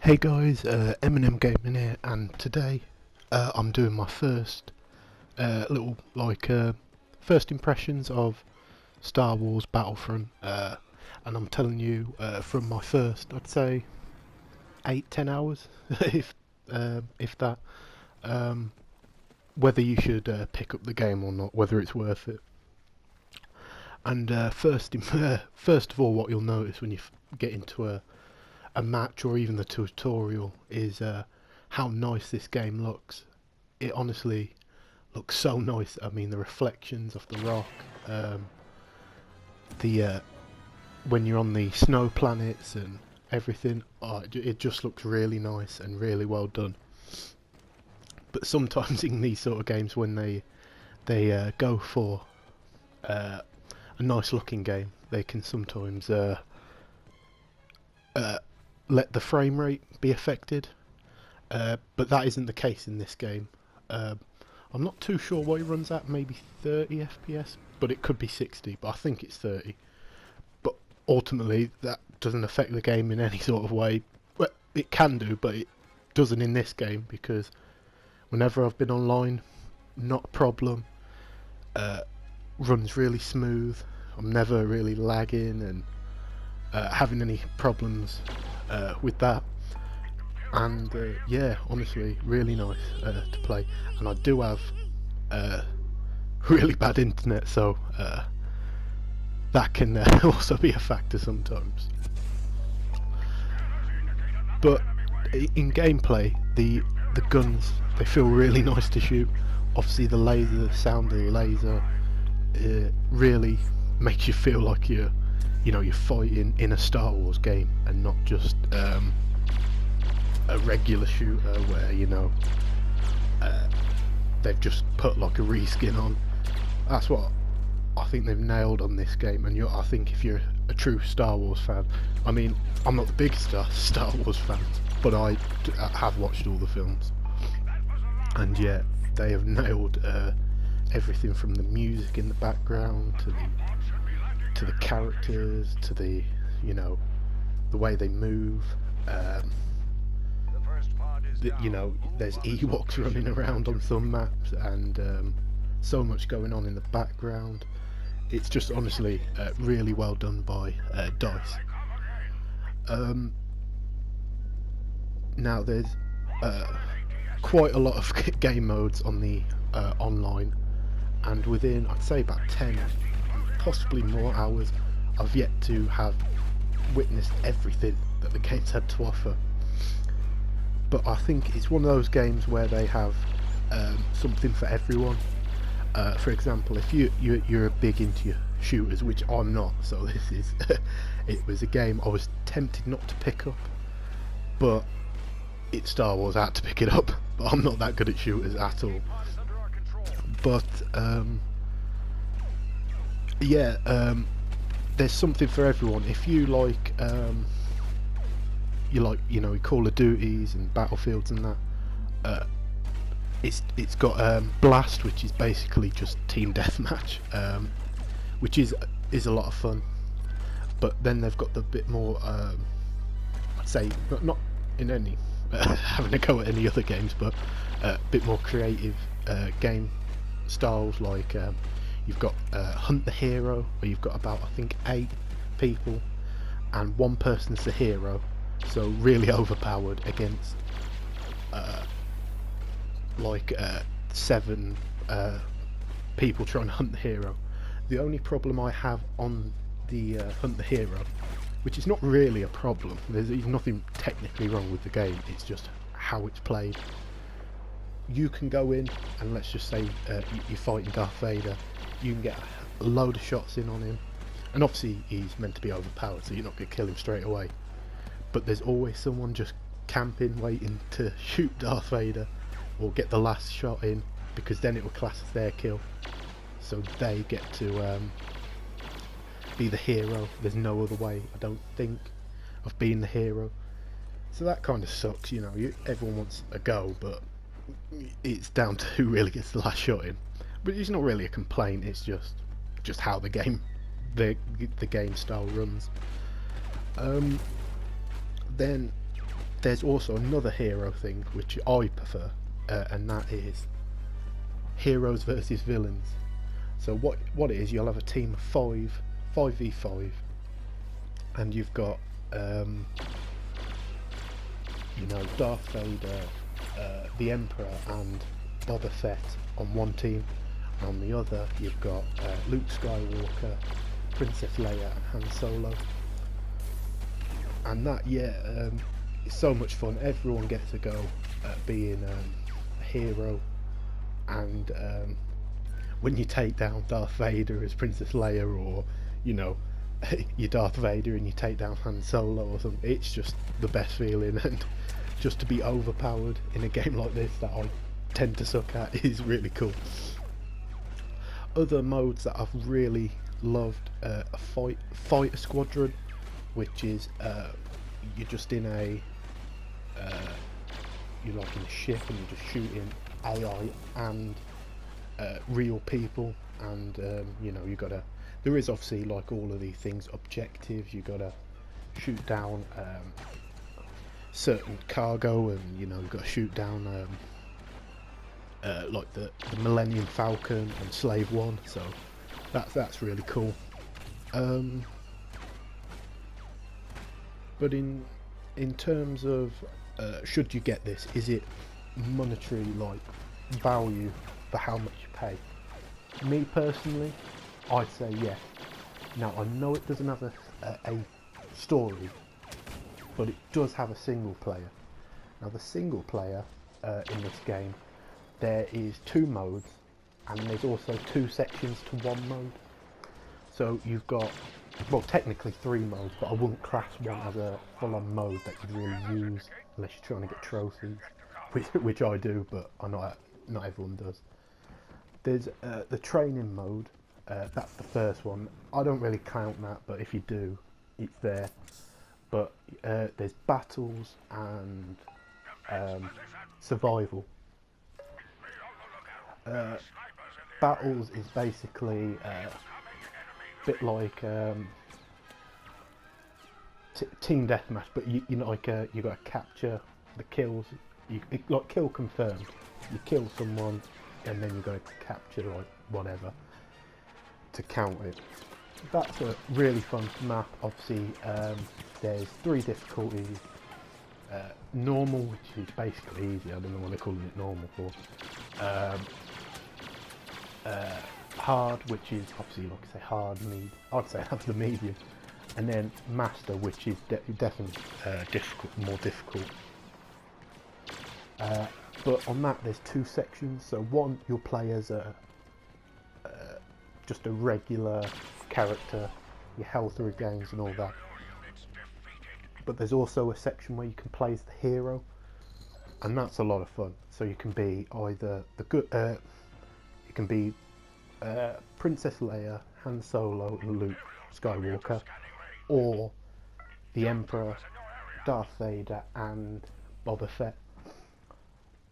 Hey guys, Eminem Gaming here, and today I'm doing my first little first impressions of Star Wars Battlefront, and I'm telling you from my first, I'd say 8-10 hours, if that, whether you should pick up the game or not, whether it's worth it. And first of all, what you'll notice when you get into a match or even the tutorial is how nice this game looks. It honestly looks so nice. I mean, the reflections of the rock, the when you're on the snow planets and everything, it just looks really nice and really well done. But sometimes in these sort of games, when they go for a nice looking game, they can sometimes let the frame rate be affected, but that isn't the case in this game. I'm not too sure what it runs at, maybe 30 FPS, but it could be 60, but I think it's 30. But ultimately that doesn't affect the game in any sort of way. Well, it can do, but it doesn't in this game, because whenever I've been online, not a problem. Runs really smooth. I'm never really lagging and having any problems with that, and yeah, honestly really nice to play. And I do have really bad internet, so that can also be a factor sometimes. But in gameplay, the guns, they feel really nice to shoot. Obviously the sound of the laser really makes you feel like you're fighting in a Star Wars game and not just a regular shooter where they've just put like a reskin on. That's what I think they've nailed on this game. And I think if you're a true Star Wars fan, I mean, I'm not the biggest Star Wars fan, but I have watched all the films, and yeah, they have nailed everything from the music in the background to the characters, to the way they move. There's Ewoks running around on some maps, and so much going on in the background. It's just honestly really well done by DICE. Now there's quite a lot of game modes on the online, and within, I'd say, about 10, possibly more hours, I've yet to have witnessed everything that the game's had to offer. But I think it's one of those games where they have something for everyone. For example, if you're big into your shooters, which I'm not, so this is it was a game I was tempted not to pick up, but it's Star Wars, I had to pick it up. But I'm not that good at shooters at all. But yeah, there's something for everyone. If you like Call of Duties and Battlefields and that, it's got Blast, which is basically just team deathmatch, which is a lot of fun. But then they've got the bit more, I'd say, not in any having a go at any other games, but a bit more creative game styles, like you've got Hunt the Hero, where you've got about, I think, 8 people and one person's the hero, so really overpowered against 7 people trying to hunt the hero. The only problem I have on the Hunt the Hero, which is not really a problem, there's nothing technically wrong with the game, it's just how it's played. You can go in and, let's just say you're fighting Darth Vader, you can get a load of shots in on him, and obviously he's meant to be overpowered, so you're not going to kill him straight away, but there's always someone just camping, waiting to shoot Darth Vader or get the last shot in, because then it will class as their kill, so they get to be the hero. There's no other way, I don't think, of being the hero. So that kind of sucks, everyone wants a go, but it's down to who really gets the last shot in. But it's not really a complaint, it's just how the game style runs. Then There's also another hero thing which I prefer, and that is heroes versus villains. So what it is, you'll have a team of 5v5, and you've got you know, Darth Vader, the Emperor and Boba Fett on one team. On the other you've got Luke Skywalker, Princess Leia and Han Solo. And that, it's so much fun. Everyone gets to go being a hero, and when you take down Darth Vader as Princess Leia, or you know, you're Darth Vader and you take down Han Solo or something, it's just the best feeling. And just to be overpowered in a game like this that I tend to suck at is really cool. Other modes that I've really loved, a fighter squadron, which is you're just in a you're like in a ship and you're just shooting AI and real people, and you know, you gotta, there is obviously, like all of these things, objectives. You gotta shoot down certain cargo, and you know, you've got to shoot down like the Millennium Falcon and Slave One. So that's really cool. But in terms of should you get this, is it monetary, like value for how much you pay? Me personally, I'd say yes. Now I know it doesn't have a story, but it does have a single player. Now the single player in this game, there is 2 modes, and there's also 2 sections to 1 mode. So you've got, well, technically 3 modes, but I wouldn't class one as a full-on mode that you'd really use unless you're trying to get trophies, which I do, but I know not everyone does. There's the training mode. That's the first one. I don't really count that, but if you do, it's there. But there's battles and survival. Battles is basically a bit like team deathmatch, but you know, like you got to capture the kills. Like kill confirmed. You kill someone, and then you got to capture like whatever to count it. That's a really fun map. Obviously, there's 3 difficulties. Normal, which is basically easy. I don't know what they're calling it normal for. Hard, which is obviously, like I say, hard. I'd say that's the medium. And then master, which is definitely difficult, more difficult. But on that, there's 2 sections. So one, you'll play as just a regular character, your health regains and all that. But there's also a section where you can play as the hero, and that's a lot of fun. So you can be either the good, you can be Princess Leia, Han Solo, and Luke Skywalker, or the Emperor, Darth Vader, and Boba Fett.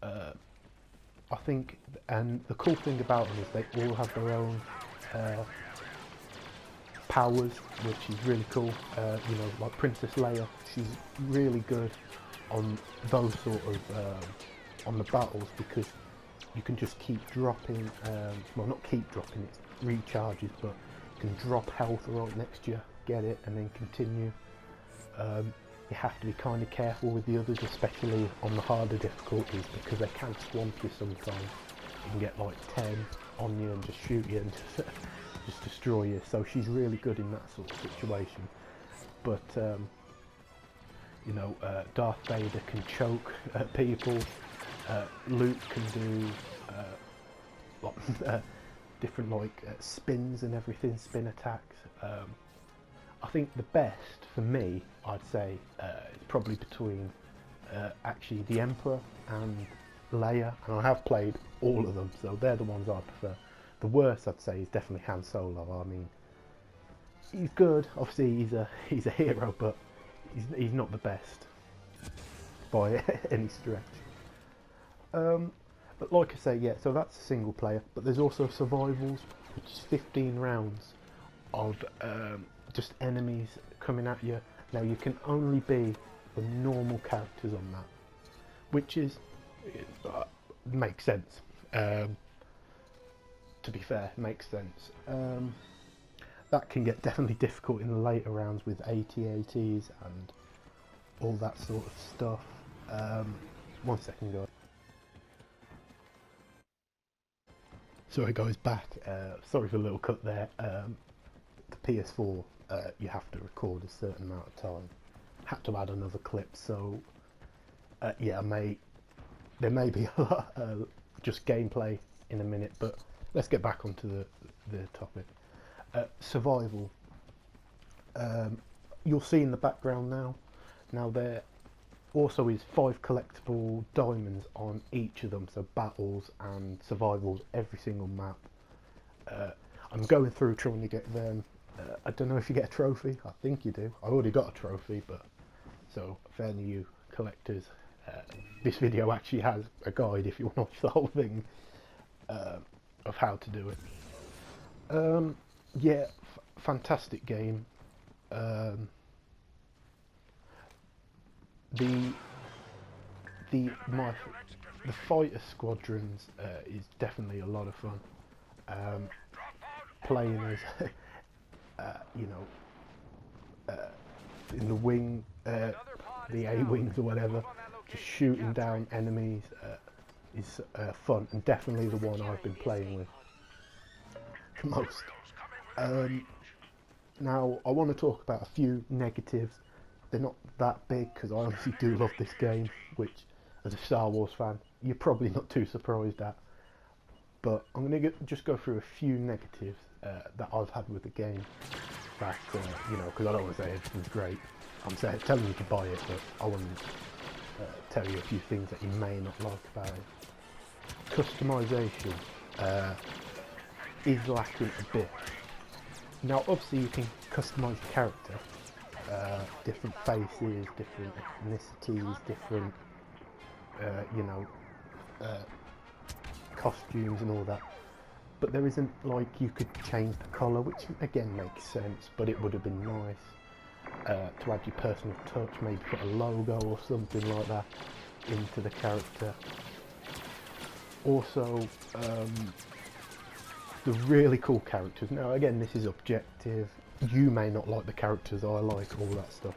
I think, and the cool thing about them is they all have their own powers, which is really cool. You know, like Princess Leia, she's really good on those sort of on the battles, because you can just keep dropping, well, not keep dropping, it recharges, but you can drop health right next to you, get it, and then continue. You have to be kind of careful with the others, especially on the harder difficulties, because they can swamp you sometimes. You can get like 10 on you and just shoot you and just destroy you. So she's really good in that sort of situation. But you know, Darth Vader can choke people. Luke can do different like spins and everything, spin attacks. I think the best for me, I'd say, is probably between actually the Emperor and Leia, and I have played all of them, so they're the ones I prefer. The worst, I'd say, is definitely Han Solo. I mean, he's good. Obviously, he's a hero, but he's not the best by any stretch. But like I say, yeah. So that's a single player, but there's also survivals, which is 15 rounds of just enemies coming at you. Now you can only be the normal characters on that, which is makes sense. To be fair, makes sense. That can get definitely difficult in the later rounds with AT-ATs and all that sort of stuff. 1 second, guys. Sorry guys, back. Sorry for a little cut there. The PS4, you have to record a certain amount of time. Had to add another clip, so yeah, there may be a lot, just gameplay in a minute, but let's get back onto the topic. Survival. You'll see in the background now. Now there also is 5 collectible diamonds on each of them, so battles and survivals, every single map. I'm going through trying to get them. I don't know if you get a trophy. I think you do. I already got a trophy, but so for any of you collectors, this video actually has a guide if you want to watch the whole thing of how to do it. Yeah, fantastic game. The fighter squadrons is definitely a lot of fun. Playing as you know, in the wing, the A-wings or whatever, just shooting down enemies is fun, and definitely the one I've been playing with the most. Now I want to talk about a few negatives. They're not that big because I honestly do love this game, which as a Star Wars fan you're probably not too surprised at, but I'm going to just go through a few negatives that I've had with the game that you know, because I don't want to say everything's great. I'm telling you to buy it, but I want to tell you a few things that you may not like about it. Customization is lacking a bit. Now obviously you can customise the character, different faces, different ethnicities, different you know, costumes and all that, but there isn't like you could change the colour, which again makes sense, but it would have been nice to add your personal touch, maybe put a logo or something like that into the character. Also the really cool characters. Now again, this is objective, you may not like the characters I like, all that stuff,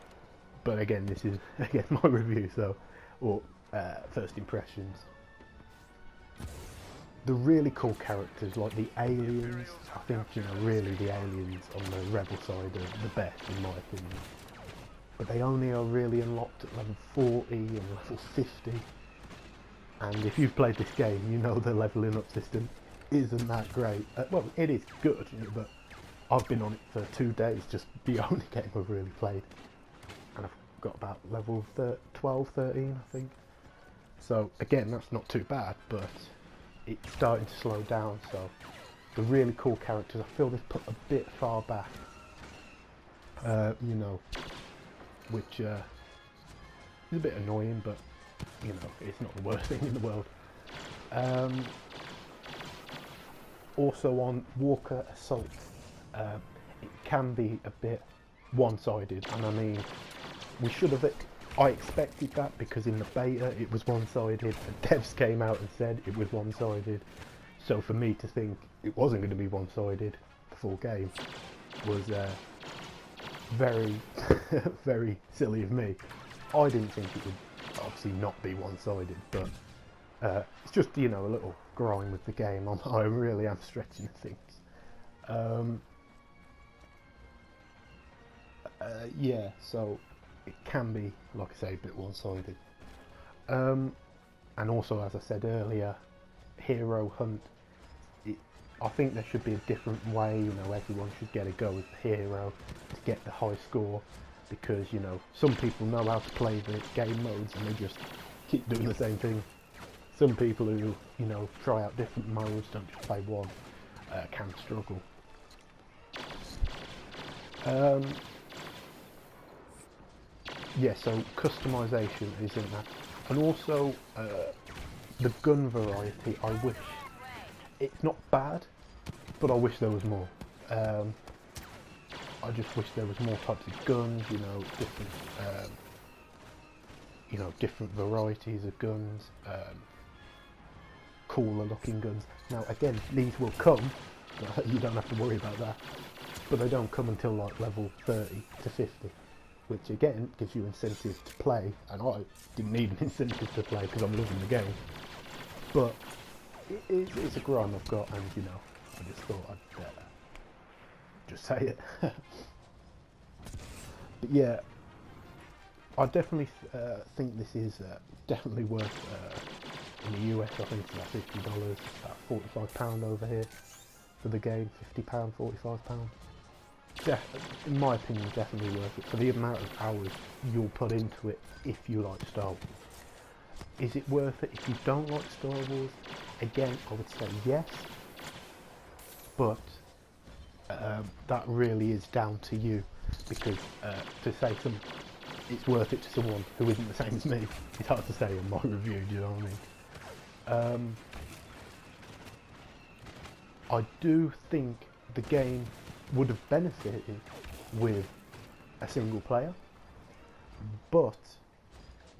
but again, this is again my review, so, or first impressions. The really cool characters like the aliens, I think, you know, really the aliens on the rebel side are the best in my opinion, but they only are really unlocked at level 40 and level 50, and if you've played this game you know the leveling up system isn't that great. Well, it is good, but I've been on it for 2 days, just the only game I've really played, and I've got about level 12, 13 I think, so again that's not too bad, but it's starting to slow down. So the really cool characters I feel they've put a bit far back, you know, which is a bit annoying, but you know, it's not the worst thing in the world. Also on Walker Assault, it can be a bit one-sided, and I mean, we should have I expected that because in the beta it was one-sided, and devs came out and said it was one-sided, so for me to think it wasn't going to be one-sided the full game was very very silly of me. I didn't think it would obviously not be one-sided, but it's just, you know, a little grind with the game. I really am stretching things. Yeah, so it can be, like I say, a bit one-sided. And also, as I said earlier, hero hunt, I think there should be a different way, you know, everyone should get a go with the hero to get the high score, because, you know, some people know how to play the game modes and they just keep doing the same thing. Some people who, you know, try out different modes, don't just play one, can struggle. Yeah, so customization is in that, and also the gun variety. I wish, it's not bad, but I wish there was more. I just wish there was more types of guns, you know, different you know, different varieties of guns, cooler looking guns. Now again, these will come, you don't have to worry about that, but they don't come until like level 30 to 50, which again gives you incentive to play, and I didn't need an incentive to play because I'm loving the game, but it's a grind I've got, and you know, I just thought I'd just say it. But yeah, I definitely think this is definitely worth, in the US I think it's about $50, about £45 over here for the game, £50, £45. In my opinion, definitely worth it for the amount of hours you'll put into it if you like Star Wars. Is it worth it if you don't like Star Wars? Again, I would say yes, but that really is down to you, because to say it's worth it to someone who isn't the same as me, it's hard to say in my review, do you know what I mean? I do think the game would have benefited with a single player, but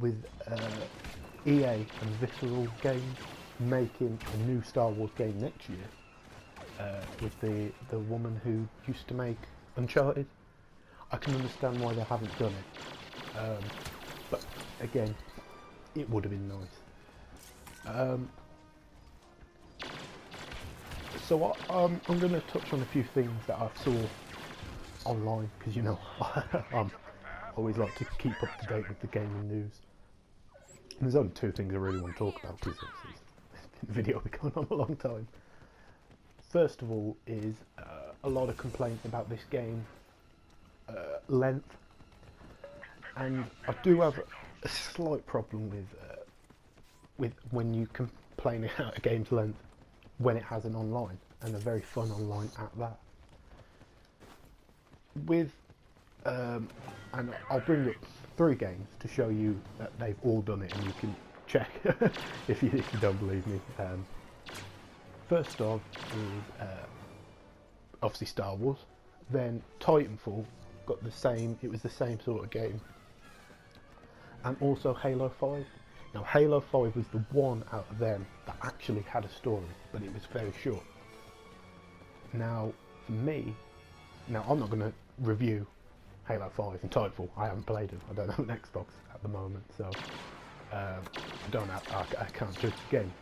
with EA and Visceral Games making a new Star Wars game next year, with the woman who used to make Uncharted, I can understand why they haven't done it. But again, it would have been nice. So I'm going to touch on a few things that I saw online, because you know I always like to keep up to date with the gaming news. And there's only two things I really want to talk about, because the video will be going on a long time. First of all is a lot of complaints about this game length, and I do have a slight problem with when you complain about a game's length when it has an online, and a very fun online at that. With and I'll bring up 3 games to show you that they've all done it, and you can check if you don't believe me. First off is obviously Star Wars. Then Titanfall got the same. It was the same sort of game, and also Halo 5. Now Halo 5 was the one out of them that actually had a story, but it was very short. Now for me, now I'm not going to review Halo 5 and Titanfall. I haven't played them. I don't have an Xbox at the moment, so I can't judge the game.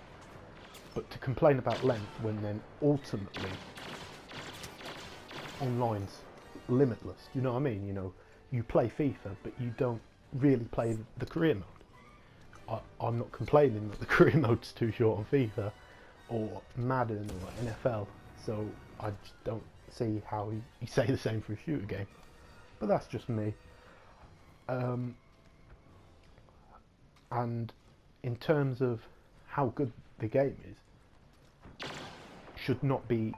But to complain about length when then ultimately online's limitless, you know what I mean? You know, you play FIFA, but you don't really play the career mode. I'm not complaining that the career mode's too short on FIFA or Madden or NFL, so I just don't see how you say the same for a shooter game. But that's just me. And in terms of how good the game is, should not be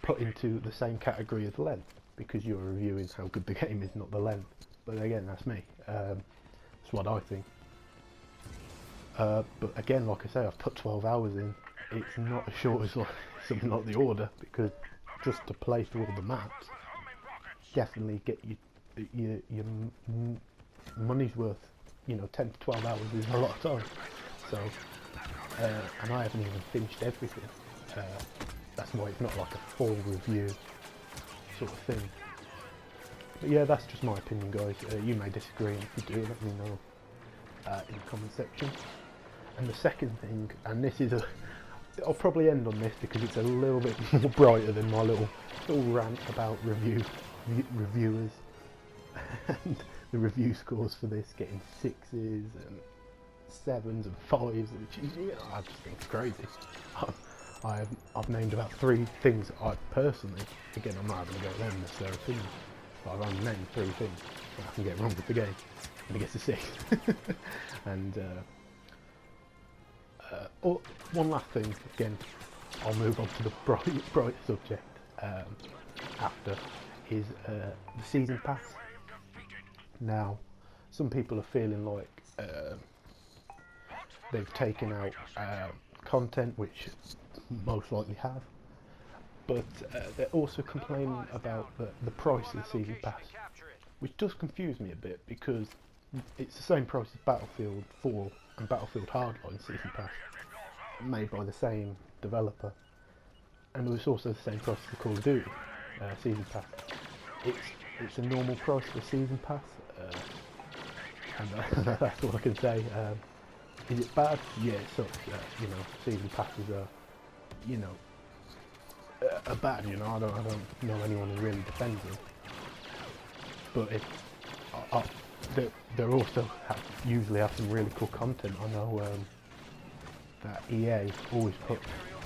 put into the same category as length, because you're reviewing how good the game is, not the length. But again, that's me. That's what I think. But again, like I say, I've put 12 hours in. It's not as short as something like The Order, because just to play through all the maps, definitely get your money's worth. You know, 10 to 12 hours is a lot of time. So, and I haven't even finished everything. That's why it's not like a full review sort of thing. But yeah, that's just my opinion, guys. You may disagree, and if you do, let me know in the comment section. And the second thing, and this is I'll probably end on this because it's a little bit more brighter than my little rant about reviewers and the review scores for this, getting 6s and 7s and 5s, which is, you know, I just think it's crazy. I've named about 3 things I personally, again, I'm not having to go at them necessarily, but I've only named 3 things that I can get wrong with the game, and it gets a 6. And one last thing, again, I'll move on to the bright subject after, is the season pass. Now, some people are feeling like they've taken out content, which most likely have, but they're also complaining about the price of the season pass, which does confuse me a bit, because it's the same price as Battlefield 4 and Battlefield Hardline Season Pass, made by the same developer, and it was also the same price as the Call of Duty Season Pass. It's a normal price for a Season Pass, and that's all I can say. Is it bad? Yeah, it sucks. You know, Season Passes are, you know, are bad. You know, I don't know anyone who really defends them, but they also usually have some really cool content. I know that EA always put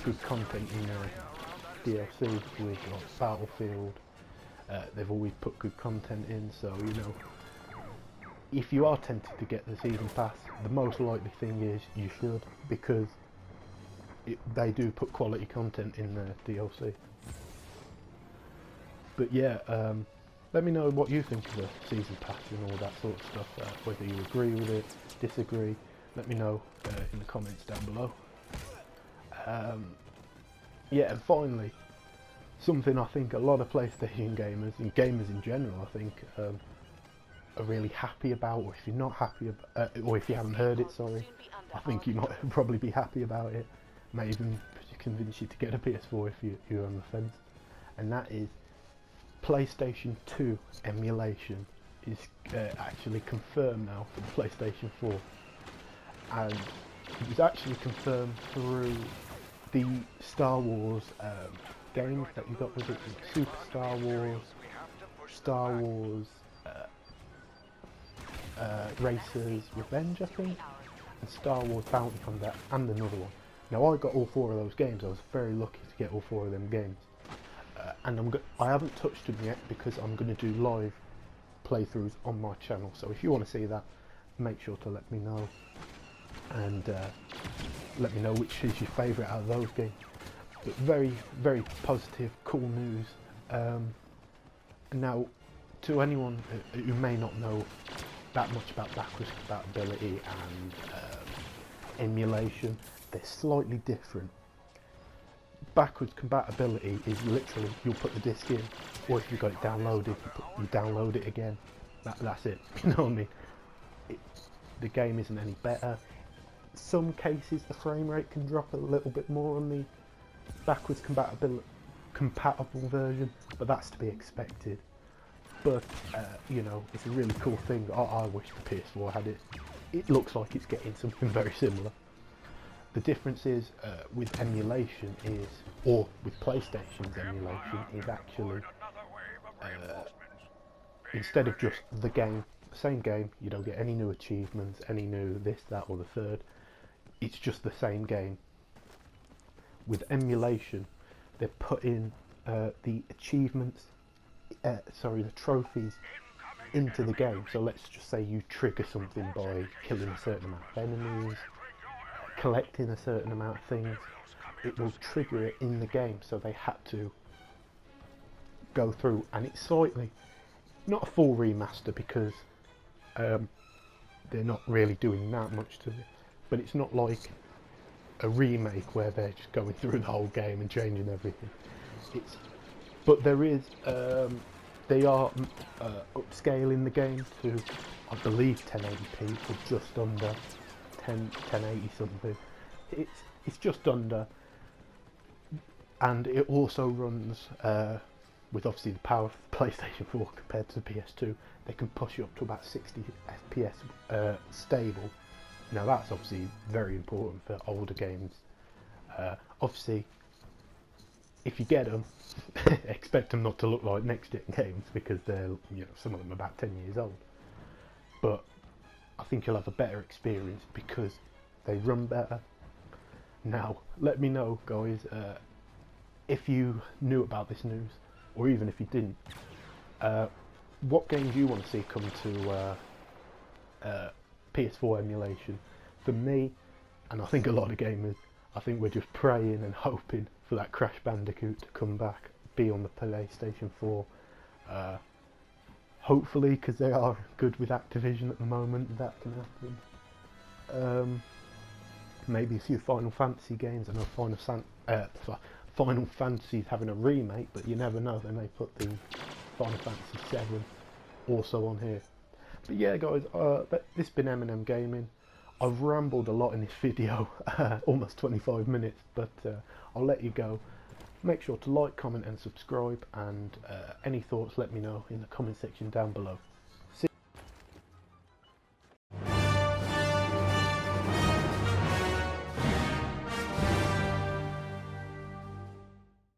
good content in their DLC with like Battlefield. They've always put good content in, so you know, if you are tempted to get the Season Pass, the most likely thing is you should, because they do put quality content in their DLC. But yeah, let me know what you think of the Season Pass and all that sort of stuff, whether you agree with it, disagree. Let me know in the comments down below. Yeah, and finally, something I think a lot of PlayStation gamers, and gamers in general, I think, are really happy about, or if you're not happy about, or if you haven't heard it, sorry, I think you might probably be happy about it. May even convince you to get a PS4 if you're on the fence, and that is PlayStation 2 emulation is actually confirmed now for the PlayStation 4, and it was actually confirmed through the Star Wars games that you got with it, Super Star Wars, Star Wars Racers Revenge, I think, and Star Wars Bounty Hunter, and another one. Now I got all 4 of those games. I was very lucky to get all 4 of them games, and I haven't touched them yet because I'm going to do live playthroughs on my channel. So if you want to see that, make sure to let me know, and let me know which is your favourite out of those games. But very, very positive, cool news. Now, to anyone who may not know that much about backwards compatibility and emulation, they're slightly different. Backwards compatibility is literally, you'll put the disc in, or if you've got it downloaded, you download it again. That's it, you know what I mean? The game isn't any better. Some cases the frame rate can drop a little bit more on the backwards compatible version, but that's to be expected. But you know, it's a really cool thing. I wish the PS4 had it. It looks like it's getting something very similar. The difference is with emulation is, or with PlayStation's emulation, is actually instead of just the game, same game, you don't get any new achievements, any new this, that, or the third. It's just the same game. With emulation, they put in the achievements, the trophies into the game. So let's just say you trigger something by killing a certain amount of enemies, collecting a certain amount of things, it will trigger it in the game. So they had to go through, and it's slightly, not a full remaster because they're not really doing that much to it, but it's not like a remake where they're just going through the whole game and changing everything. But there is, they are upscaling the game to, I believe, 1080p, or just under 1080 something. It's just under, and it also runs with obviously the power of the PlayStation 4 compared to the PS2. They can push you up to about 60 FPS stable. Now that's obviously very important for older games. Obviously, if you get them, expect them not to look like next-gen games because they're, you know, some of them are about 10 years old. But I think you'll have a better experience because they run better. Now, let me know, guys, if you knew about this news, or even if you didn't. What games you want to see come to PS4 emulation? For me, and I think a lot of gamers, I think we're just praying and hoping for that Crash Bandicoot to come back, be on the PlayStation 4. Hopefully, because they are good with Activision at the moment, that can happen. Maybe a few Final Fantasy games. I know Final Fantasy's having a remake, but you never know, they may put the Final Fantasy 7 also on here. But yeah, guys, this has been M&M Gaming. I've rambled a lot in this video, almost 25 minutes, but I'll let you go. Make sure to like, comment and subscribe, and any thoughts let me know in the comment section down below.